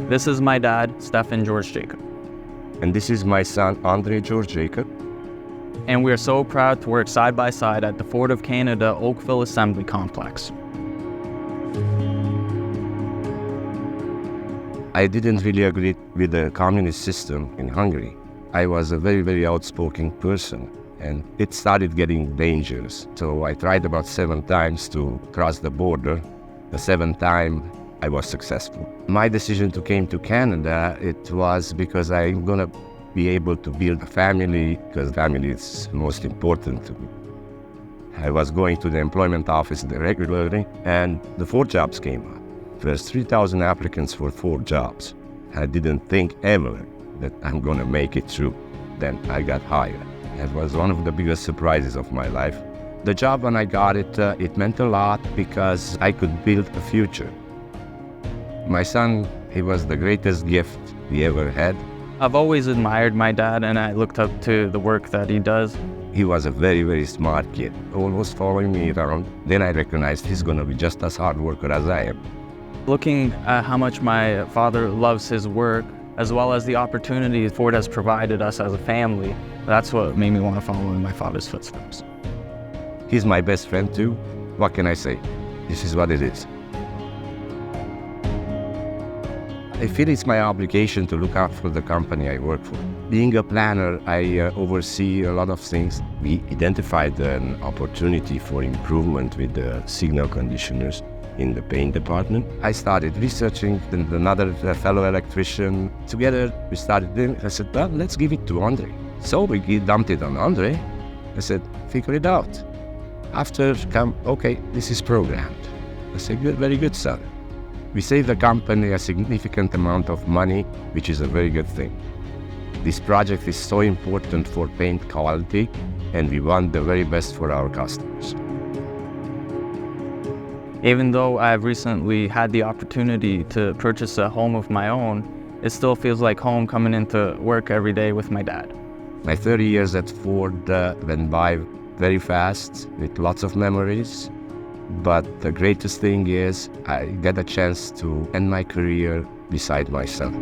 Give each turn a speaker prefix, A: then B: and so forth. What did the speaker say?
A: This is my dad, Stefan Gyorgyjakab.
B: And this is my son, Gyorgyjakab.
A: And we are so proud to work side by side at the Ford of Canada Oakville Assembly Complex.
B: I didn't really agree with the communist system in Hungary. I was a very, very outspoken person, and it started getting dangerous. So I tried about 7 times to cross the border. The 7th time, I was successful. My decision to came to Canada, it was because I'm gonna be able to build a family, because family is most important to me. I was going to the employment office regularly, and the 4 jobs came up. There's 3,000 applicants for 4 jobs. I didn't think ever that I'm gonna make it through. Then I got hired. That was one of the biggest surprises of my life. The job, when I got it, it meant a lot because I could build a future. My son, he was the greatest gift we ever had.
A: I've always admired my dad, and I looked up to the work that he does.
B: He was a very, very smart kid, always following me around. Then I recognized he's gonna be just as hard worker as I am.
A: Looking at how much my father loves his work, as well as the opportunities Ford has provided us as a family, that's what made me want to follow in my father's footsteps.
B: He's my best friend too. What can I say? This is what it is. I feel it's my obligation to look out for the company I work for. Being a planner, I oversee a lot of things. We identified an opportunity for improvement with the signal conditioners in the paint department. I started researching, and another fellow electrician. Together, we started doing. I said, well, let's give it to Andre. So we dumped it on Andre. I said, figure it out. After, okay, this is programmed. I said, good, very good, son. We saved the company a significant amount of money, which is a very good thing. This project is so important for paint quality, and we want the very best for our customers.
A: Even though I've recently had the opportunity to purchase a home of my own, it still feels like home coming into work every day with my dad.
B: My 30 years at Ford went by very fast with lots of memories, but the greatest thing is I get a chance to end my career beside my son.